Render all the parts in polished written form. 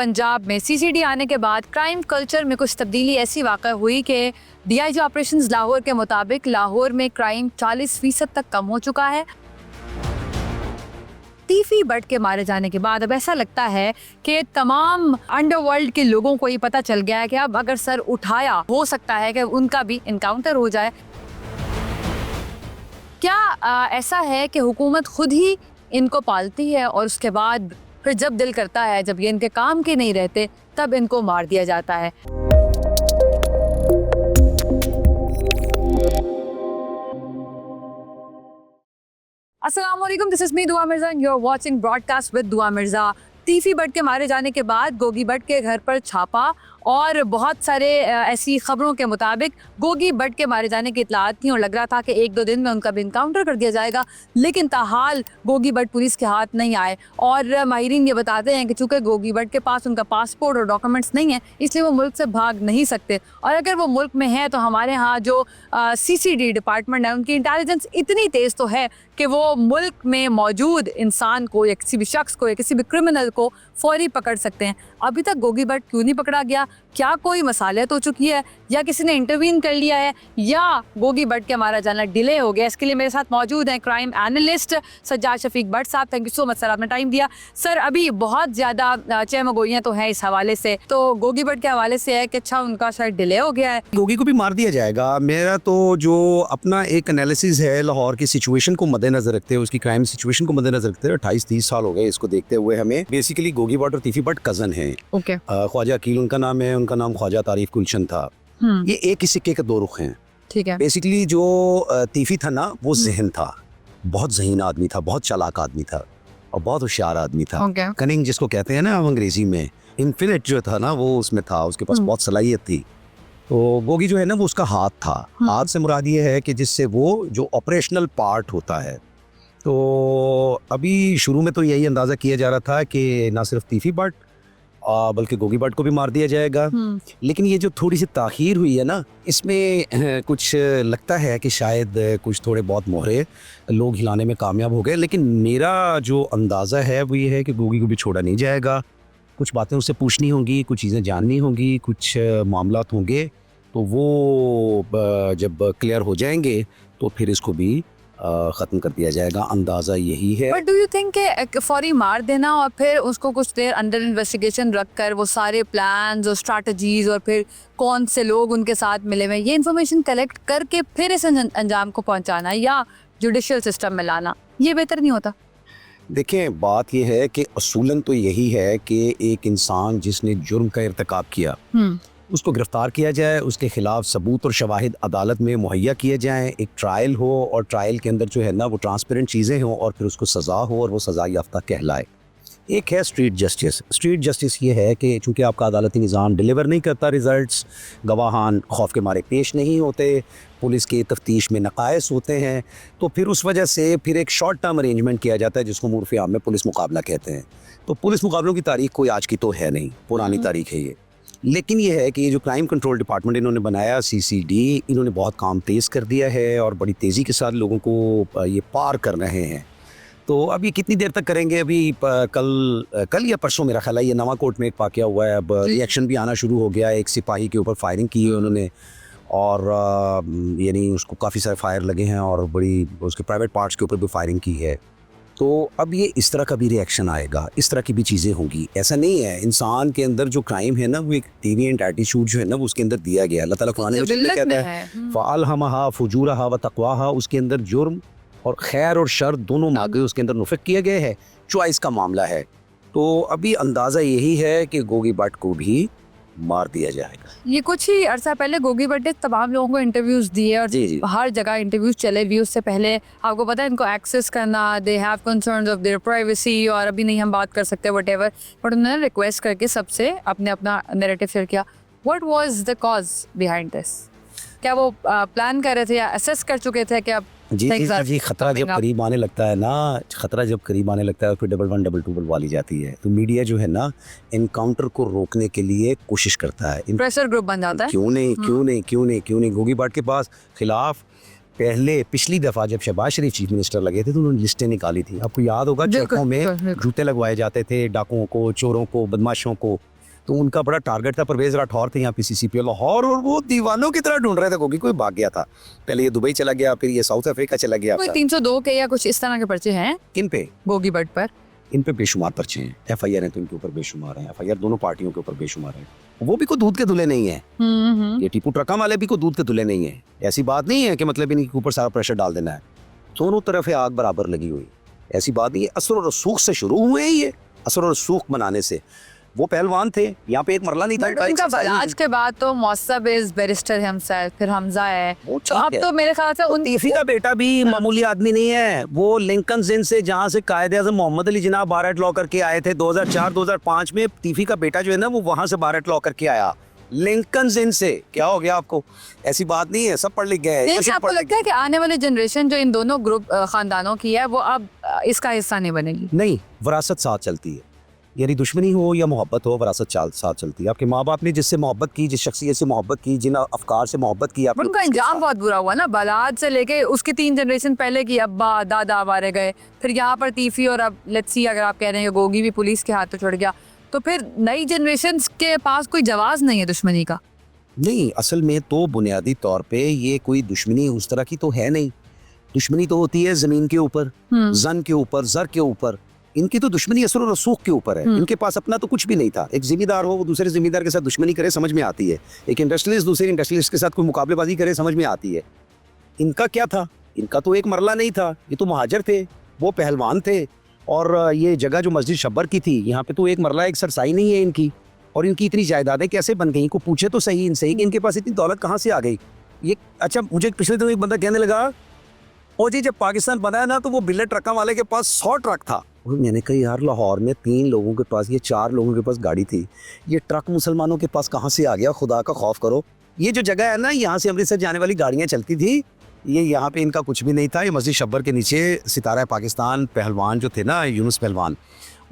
पंजाब में सीसीडी आने के बाद क्राइम कल्चर में कुछ तब्दीली ऐसी वाक़ हुई कि डीआईजी ऑपरेशंस लाहौर के मुताबिक लाहौर में क्राइम 40% तक कम हो चुका है। तीफी बट के मारे जाने के बाद अब ऐसा लगता है कि तमाम अंडरवर्ल्ड के लोगों को ये पता चल गया है कि अब अगर सर उठाया हो सकता है कि उनका भी इनकाउंटर हो जाए। क्या ऐसा है कि हुकूमत खुद ही इनको पालती है और उसके बाद फिर जब दिल करता है, जब ये इनके काम के नहीं रहते, तब इनको मार दिया जाता है? अस्सलामुअलैकुम, this is me Dua Mirza and you are watching broadcast with Dua Mirza. तीफी but के मारे जाने के बाद गोगी बट के घर पर छापा और बहुत सारे ऐसी खबरों के मुताबिक गोगी बट के मारे जाने की इतलात थी और लग रहा था कि 1-2 दिन में उनका भी इनकाउंटर कर दिया जाएगा, लेकिन ताहाल गोगी बट पुलिस के हाथ नहीं आए। और माहिरीन ये बताते हैं कि चूँकि गोगी बट के पास उनका पासपोर्ट और डॉक्यूमेंट्स नहीं है, इसलिए वो मुल्क से भाग नहीं सकते। और अगर वो मुल्क में है तो हमारे यहाँ जो CCD डिपार्टमेंट है, उनकी इंटेलिजेंस इतनी तेज़ तो है कि वो मुल्क में मौजूद इंसान को या किसी भी शख्स को या किसी भी क्रिमिनल को फौरी पकड़ सकते हैं। अभी तक गोगी बट क्यों नहीं पकड़ा गया? क्या कोई मसालियत हो चुकी है या किसी ने इंटरवीन कर लिया है या गोगी बट के मारा जाना डिले हो गया? इसके लिए मेरे साथ मौजूद हैं क्राइम एनालिस्ट सज्जाद शफीक भट्ट साहब। Thank you so much sir, आपने टाइम दिया। सर, अभी बहुत ज़्यादा चहमगोइयाँ तो हैं इस हवाले से, तो गोगी बट के हवाले से है कि अच्छा उनका शायद डिले हो गया है। गोगी को भी मार दिया जाएगा। मेरा तो जो अपना एक एनालिसिस है लाहौर की सिचुएशन को मद्देनजर रखते हुए, उसकी क्राइम सिचुएशन को मद्देनजर रखते हुए, 28-30 साल हो गए इसको देखते हुए हमें। बेसिकली गोगी बट और तीफी बट कजन हैं। ओके। ख्वाजा अकील उनका नाम है, उनका नाम ख्वाजा तारीफ गुलशन था। ये एक ही सिक्के के दो रुख हैं। ठीक है। बेसिकली जो तीफी था ना, वो जहन था, बहुत जहीन आदमी था, बहुत चालाक आदमी था और बहुत होशियार आदमी था। कनिंग जिसको कहते हैं ना अंग्रेजी में, इन्फिनिट जो था ना वो उसमें था, उसके पास बहुत सलाहियत थी। तो गोगी जो है ना वो उसका हाथ था। हाथ से मुराद ये है कि जिससे वो जो ऑपरेशनल पार्ट होता है। तो अभी शुरू में तो यही अंदाज़ा किया जा रहा था कि ना सिर्फ तीफी बट बल्कि गोगी बट को भी मार दिया जाएगा। लेकिन ये जो थोड़ी सी ताख़ीर हुई है ना, इसमें कुछ लगता है कि शायद कुछ थोड़े बहुत मोहरे लोग हिलाने में कामयाब हो गए। लेकिन मेरा जो अंदाज़ा है वो ये है कि गोगी को भी छोड़ा नहीं जाएगा। कुछ बातें उससे पूछनी होंगी, कुछ चीज़ें जाननी होंगी, कुछ मामलात होंगे, तो वो जब क्लियर हो जाएंगे तो फिर इसको भी ख़त्म कर दिया जाएगा। अंदाज़ा यही है। बट डू यू थिंक कि फौरी मार देना और फिर उसको कुछ देर अंडर इन्वेस्टिगेशन रख कर वो सारे प्लान्स और स्ट्रैटेजीज और फिर कौन से लोग उनके साथ मिले हुए, ये इन्फॉर्मेशन कलेक्ट करके फिर इस अंजाम को पहुंचाना या जुडिशियल सिस्टम में लाना, ये बेहतर नहीं होता? देखें, बात यह है कि असूलन तो यही है कि एक इंसान जिसने जुर्म का इर्तिकाब किया उसको गिरफ्तार किया जाए, उसके खिलाफ सबूत और शवाहिद अदालत में मुहैया किए जाएं, एक ट्रायल हो और ट्रायल के अंदर जो है ना वो ट्रांसपेरेंट चीज़ें हों और फिर उसको सज़ा हो और वो सज़ा याफ्ता कहलाए। एक है स्ट्रीट जस्टिस। स्ट्रीट जस्टिस ये है कि चूँकि आपका अदालती निज़ाम डिलीवर नहीं करता रिज़ल्ट्स, गवाहान खौफ के मारे पेश नहीं होते, पुलिस की तफ्तीश में नकायस होते हैं, तो फिर उस वजह से फिर एक शॉर्ट टर्म अरेंजमेंट किया जाता है जिसको मुर्फ़ आम में पुलिस मुकाबला कहते हैं। तो पुलिस मुकाबलों की तारीख कोई आज की तो है नहीं, पुरानी तारीख है ये। लेकिन ये है कि ये जो क्राइम कंट्रोल डिपार्टमेंट इन्होंने बनाया CCD, इन्होंने बहुत काम तेज़ कर दिया है और बड़ी तेज़ी के साथ लोगों को ये पार कर रहे हैं। तो अब ये कितनी देर तक करेंगे? अभी कल या परसों मेरा ख्याल है ये नवा कोर्ट में एक वाक़या हुआ है, अब रिएक्शन भी आना शुरू हो गया है। एक सिपाही के ऊपर फायरिंग की है उन्होंने और यानी उसको काफ़ी सारे फायर लगे हैं और बड़ी उसके प्राइवेट पार्ट्स के ऊपर भी फायरिंग की है। तो अब ये इस तरह का भी रिएक्शन आएगा, इस तरह की भी चीज़ें होंगी। ऐसा नहीं है, इंसान के अंदर जो क्राइम है ना वो एक डेविएंट एटीट्यूड जो है ना वो उसके अंदर दिया गया है। अल्लाह ताला कुरान में कहता है फ़अल्हमहा फुजूरहा व तक़वाहा, उसके अंदर जुर्म और खैर और शर दोनों मांगे उसके अंदर नुफ़क़ किए गए हैं। चॉइस का मामला है। तो अभी अंदाज़ा यही है कि गोगी बट को भी मार दिया जाएगा। ये कुछ ही अर्सा पहले गोगी बट ने तमाम लोगों को इंटरव्यूज दिए और हर जगह इंटरव्यूज चले भी। उससे पहले आपको पता है इनको एक्सेस करना, they have concerns of their privacy और अभी नहीं हम बात कर सकते व्हाटएवर, बट उन्होंने रिक्वेस्ट करके सबसे अपने अपना नैरेटिव शेयर किया। What was the cause behind this? क्या वो प्लान कर रहे थे या असेस कर चुके थे कि अब जी खतरा जब करीब आने लगता है ना, खतरा जब करीब आने लगता है फिर 11 22 वाली जाती है। तो मीडिया जो है ना इनकाउंटर को रोकने के लिए कोशिश करता है, प्रेशर ग्रुप बन जाता है। क्यों नहीं गोगी बट के पास खिलाफ पिछली दफ़ा जब शहबाज शरीफ चीफ मिनिस्टर लगे थे तो उन्होंने लिस्टें निकाली थी। आपको याद होगा चौकों में जूते लगवाए जाते थे डाकुओं को, चोरों को, बदमाशों को। तो उनका बड़ा टारगेट था। परवेज राठौर थे यहाँ PCCPO लाहौर, और वो दीवानों की तरह ढूंढ रहे थे गोगी। कोई भाग गया था, पहले ये दुबई चला गया, फिर ये साउथ अफ्रीका चला गया। कोई 302 के या कुछ इस तरह के पर्चे हैं किन पे? गोगी भट्ट पर। इन पे बेशुमार पर्चे हैं, FIR हैं तो इनके ऊपर बेशुमार हैं, FIR दोनों पार्टियों के ऊपर बेशुमार है। वो भी कोई दूध के धुले नहीं है, ये टीपू ट्रका वाले भी कोई दूध के धुले नहीं है। ऐसी बात नहीं है कि मतलब इनके ऊपर सारा प्रेशर डाल देना है। दोनों तरफ है आग बराबर लगी हुई, ऐसी बात नहीं है। असर और रसूख से शुरू हुए हैं ये, असर और रसूख मनाने से। वो पहलवान थे, यहाँ पे एक मरला नहीं था। उनका आज के बाद तो मौसब इज बैरिस्टर हिमसेल्फ, फिर हमजा है, तो अब तो मेरे ख्याल से उन तीफी का बेटा भी मामूली आदमी नहीं है। वो लिंकन जिन से, जहाँ से कायदे आज़म मोहम्मद अली जिनाब बारट लॉ करके आए थे 2004-2005 में, तीफी का बेटा जो है ना वो वहां से बारट लॉ करके आया, लिंकन जिन से। क्या हो गया आपको? ऐसी बात नहीं है, सब पढ़ लिख गए। आपको लगता है कि आने वाली जनरेशन जो इन दोनों ग्रुप खानदानों की है वो अब इसका हिस्सा नहीं बनेगी? नहीं, विरासत साथ चलती है, यानी दुश्मनी हो या मोहब्बत हो, विरासत साथ चलती है। आपके माँ बाप ने जिससे मोहब्बत की, जिस शख्सियत से मोहब्बत की, जिन अफकार से मोहब्बत की, उनका अंजाम बहुत बुरा हुआ ना। बलाद से लेके उसकी 3 जनरेशन पहले की अब्बा दादा मारे गए, फिर यहाँ पर तीफी, और अब लेट्स सी अगर आप कह रहे हैं गोगी भी पुलिस के हाथों चढ़ गया, तो फिर नई जनरेशन के पास कोई जवाब नहीं है दुश्मनी का। नहीं, असल में तो बुनियादी तौर पे ये कोई दुश्मनी उस तरह की तो है नहीं। दुश्मनी तो होती है जमीन के ऊपर, जन के ऊपर, जर के ऊपर। इनकी तो दुश्मनी असर और रसूख के ऊपर है। इनके पास अपना तो कुछ भी नहीं था। एक जिम्मेदार हो वो दूसरे जिम्मेदार के साथ दुश्मनी करे, समझ में आती है। एक इंडस्ट्रियलिस्ट दूसरे इंडस्ट्रियलिस्ट के साथ कोई मुकाबलेबाजी करे, समझ में आती है। इनका क्या था? इनका तो एक मरला नहीं था, ये तो महाजर थे, वो पहलवान थे। और ये जगह जो मस्जिद शब्बर की थी, यहाँ पे तो एक मरला एक सरसाई नहीं है इनकी। और इनकी इतनी जायदादें कैसे बन गई? को पूछे तो सही इनसे कि इनके पास इतनी दौलत कहाँ से आ गई ये। अच्छा, मुझे पिछले दिनों एक बंदा कहने लगा, ओ जी जब पाकिस्तान बना है ना तो वो बिल्ले ट्रकों वाले के पास 100 ट्रक था। और मैंने कहा यार लाहौर में 3 लोगों के पास, ये 4 लोगों के पास गाड़ी थी, ये ट्रक मुसलमानों के पास कहाँ से आ गया? खुदा का खौफ करो। ये जो जगह है ना, यहाँ से अमृतसर जाने वाली गाड़ियाँ चलती थी, ये यहाँ पे इनका कुछ भी नहीं था। ये मस्जिद शब्बर के नीचे सितारा पाकिस्तान पहलवान जो थे ना, यूनुस पहलवान,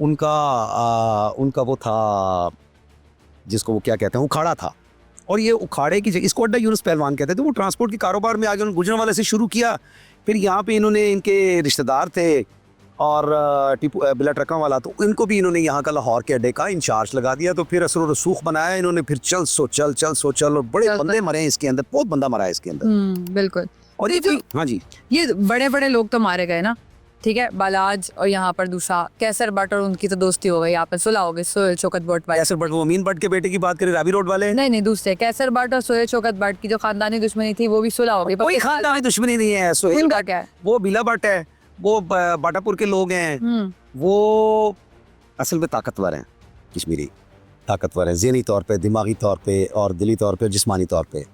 उनका वो था जिसको वो क्या कहते हैं, उखाड़ा था। और ये उखाड़े की इसको अड्डा यूनुस पहलवान कहते थे। वो ट्रांसपोर्ट के कारोबार में आगे उन्होंने गुजरांवाला से शुरू किया, फिर यहाँ पे इन्होंने, इनके रिश्तेदार थे और टीपू बिला ट्रका वाला, तो इनको भी इन्होंने यहाँ का लाहौर के अड्डे का इंचार्ज लगा दिया। तो फिर असर और रसूख बनाया इन्होंने, फिर चल सो चल, और बड़े बंदे मरे हैं इसके अंदर, बहुत बंदा मरा है इसके अंदर। बिल्कुल। और ये हाँ जी, ये बड़े बड़े लोग तो मारे गए ना, ठीक है, बालाज और यहाँ पर दूसरा कैसर भट्ट, और उनकी तो दोस्ती हो गई, यहाँ पर सुलह हो गई। सोहेल शौकत भट्ट वाले, कैसर भट्ट वो अमीन भट्ट के बेटे की बात करें, रावी रोड वाले? नहीं, दूसरे कैसर भट्ट और सोहेल शौकत भट्ट की जो खानदानी दुश्मनी थी वो भी सुलह हो गई। कोई खानदानी दुश्मनी नहीं है। सोहेल का क्या है? वो बिला भट्ट है, वो बाटापुर के लोग हैं। वो असल में ताकतवर हैं, कश्मीरी ताकतवर हैं, ज़हनी तौर पे, दिमागी तौर पे, और दिली तौर पे, जिस्मानी तौर पे।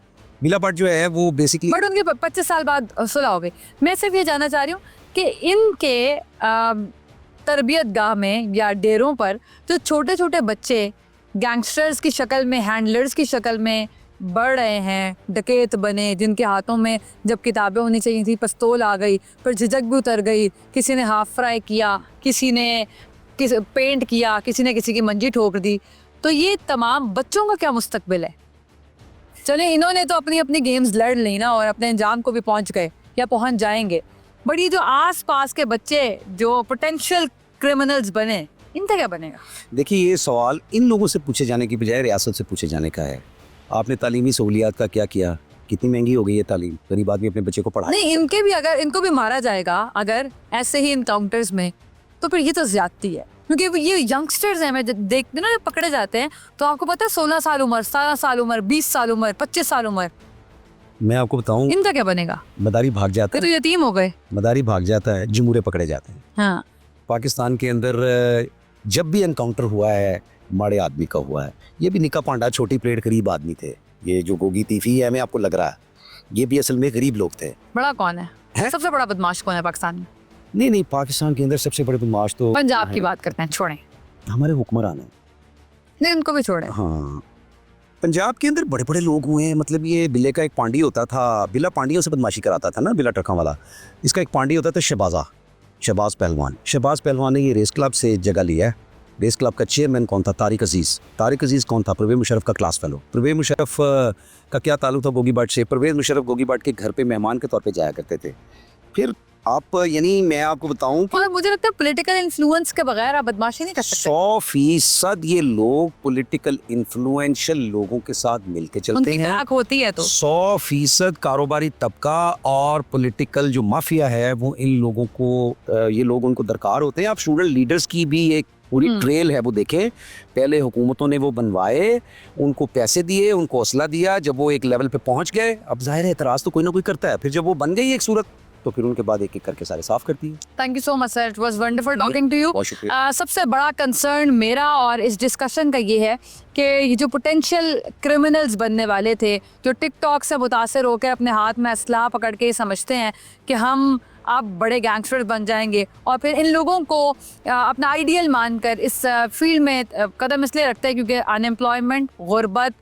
बिला भट्ट जो है वो बेसिकली, बट उनके 25 साल बाद सुलह हो गई। मैं सिर्फ ये जानना चाह रही हूँ कि इनके तरबियत गाह में या डेरों पर जो छोटे छोटे बच्चे गैंगस्टर्स की शक्ल में, हैंडलर्स की शक्ल में बढ़ रहे हैं, डकैत बने, जिनके हाथों में जब किताबें होनी चाहिए थी पिस्तौल आ गई, पर झिझक भी उतर गई, किसी ने हाफ फ्राई किया, किसी ने पेंट किया, किसी ने किसी की मंजी ठोक दी, तो ये तमाम बच्चों का क्या मुस्तकबिल है? चले इन्होंने तो अपनी अपनी गेम्स लड़ ली ना, और अपने अंजाम को भी पहुंच गए या पहुंच जाएंगे, बट ये जो आस पास के बच्चे जो पोटेंशियल क्रिमिनल्स बने, इनका क्या बनेगा? देखिए, ये सवाल इन लोगों से पूछे जाने की बजाय रियासत से पूछे जाने का है। आपने तालीमी सहूलियात का क्या किया? कितनी महंगी हो गई है तालीम? गरीब आदमी अपने बच्चे को पढ़ा नहीं, इनके भी अगर इनको भी मारा जाएगा अगर ऐसे ही इनकाउंटर्स में, तो फिर ये तो ज्यादती है, क्योंकि ये यंगस्टर्स हैं। मैं देखते ना, जब पकड़े जाते हैं तो आपको पता है 16 साल उम्र, 17 साल उम्र, 20 साल उम्र, 25 साल उम्र, मैं आपको बताऊं, इनका क्या बनेगा? मदारी भाग जाता है, तो यतीम हो गए, मदारी भाग जाता है, जमूरे पकड़े जाते हैं। हाँ, पाकिस्तान के अंदर जब भी एनकाउंटर हुआ है माड़े आदमी का हुआ है। ये भी निका पांडा छोटी प्लेट गरीब आदमी थे। ये जो गोगी तीफी है, हमें आपको लग रहा है, ये भी असल में गरीब लोग थे। बड़ा कौन है? सबसे बड़ा बदमाश कौन है पाकिस्तान में? नहीं, पाकिस्तान के अंदर सबसे बड़े बदमाश तो पंजाब की बात करते हैं, छोड़ें, हमारे हुक्मरान है। नहीं, उनको भी छोड़ें। हाँ, पंजाब के अंदर बड़े बड़े लोग हुए हैं। मतलब ये बिल्ले का एक पांडी होता था, बिला पांडियों से बदमाशी कराता था ना, बिला ट्रका वाला। इसका एक पांडी होता था शहबाज पहलवान। शहबाज पहलवान ने ये रेस क्लब से जगह लिया है। रेस क्लब का चेयरमैन कौन था? तारिक अजीज़ कौन था? परवेज मुशर्रफ का क्लास फेलो। परवेज मुशर्रफ का क्या ताल्लुक था गोगी भट्ट से? परवेज मुशर्रफ गोगी भट्ट के घर पे मेहमान के तौर पे जाया करते थे। फिर आप यानी मैं आपको बताऊं कि और मुझे लगता है पॉलिटिकल इन्फ्लुएंस के बगैर आप बदमाशी नहीं कर सकते। 100% ये लोग पॉलिटिकल इन्फ्लुएंशियल लोगों के साथ मिलके चलते उनकी हैं। ताक होती है तो 100% कारोबारी तबका और पॉलिटिकल जो माफिया है वो इन लोगों को ये लोग उनको दरकार होते हैं। आप स्टूडेंट लीडर्स की भी एक पूरी ट्रेल है वो देखें। पहले हुकूमतों ने वो बनवाए, उनको पैसे दिए, उनको हौसला दिया, जब वो एक लेवल पे पहुंच गए, अब जाहिर है एतराज़ तो कोई ना कोई करता है, फिर जब वो बन गई एक सूरत तो फिर उनके बाद एक एक करके सारे साफ करती है। Thank you so much sir, it was wonderful talking to you. बहुत शुक्रिया। सबसे बड़ा कंसर्न मेरा और इस डिस्कशन का ये है कि ये जो पोटेंशियल क्रिमिनल्स बनने वाले थे, जो टिकटॉक से मुतासर होकर अपने हाथ में असलाह पकड़ के समझते हैं कि हम आप बड़े गैंगस्टर बन जाएंगे, और फिर इन लोगों को अपना आइडियल मानकर इस फील्ड में कदम इसलिए रखते हैं क्योंकि अनएम्प्लॉयमेंट, गुर्बत,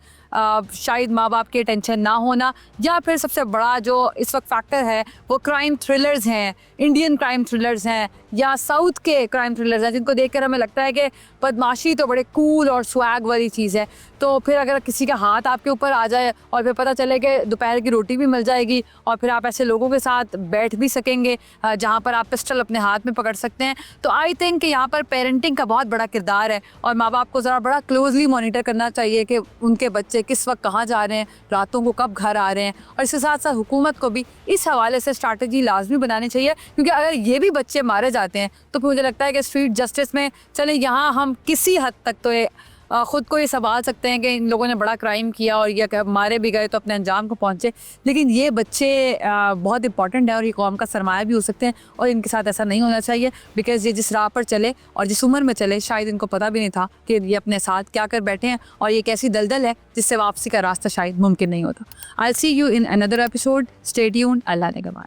शायद माँ बाप की टेंशन ना होना, या फिर सबसे बड़ा जो इस वक्त फैक्टर है वो क्राइम थ्रिलर्स हैं, इंडियन क्राइम थ्रिलर्स हैं या साउथ के क्राइम थ्रिलर्स हैं, जिनको देखकर हमें लगता है कि बदमाशी तो बड़े कूल और स्वैग वाली चीज़ है। तो फिर अगर किसी का हाथ आपके ऊपर आ जाए और फिर पता चले कि दोपहर की रोटी भी मिल जाएगी और फिर आप ऐसे लोगों के साथ बैठ भी सकेंगे जहाँ पर आप पिस्टल अपने हाथ में पकड़ सकते हैं, तो आई थिंक कि यहाँ पर पेरेंटिंग का बहुत बड़ा किरदार है और माँ बाप को ज़रा बड़ा क्लोजली मॉनिटर करना चाहिए कि उनके बच्चे किस वक्त कहाँ जा रहे हैं, रातों को कब घर आ रहे हैं। और इसके साथ साथ हुकूमत को भी इस हवाले से स्ट्रैटेजी लाजमी बनानी चाहिए, क्योंकि अगर ये भी बच्चे मारे जाते हैं तो फिर मुझे लगता है कि स्ट्रीट जस्टिस में चले यहाँ हम किसी हद तक तो ये ख़ुद को ये संभाल सकते हैं कि इन लोगों ने बड़ा क्राइम किया और ये मारे भी गए तो अपने अंजाम को पहुँचे, लेकिन ये बच्चे बहुत इंपॉर्टेंट है और ये कौम का सरमाया भी हो सकते हैं और इनके साथ ऐसा नहीं होना चाहिए, बिकॉज़ ये जिस राह पर चले और जिस उम्र में चले शायद इनको पता भी नहीं था कि ये अपने साथ क्या कर बैठे हैं और ये एक ऐसी दलदल है जिससे वापसी का रास्ता शायद मुमकिन नहीं होता। I see you in another episode, stay tuned, Allah निगहबान।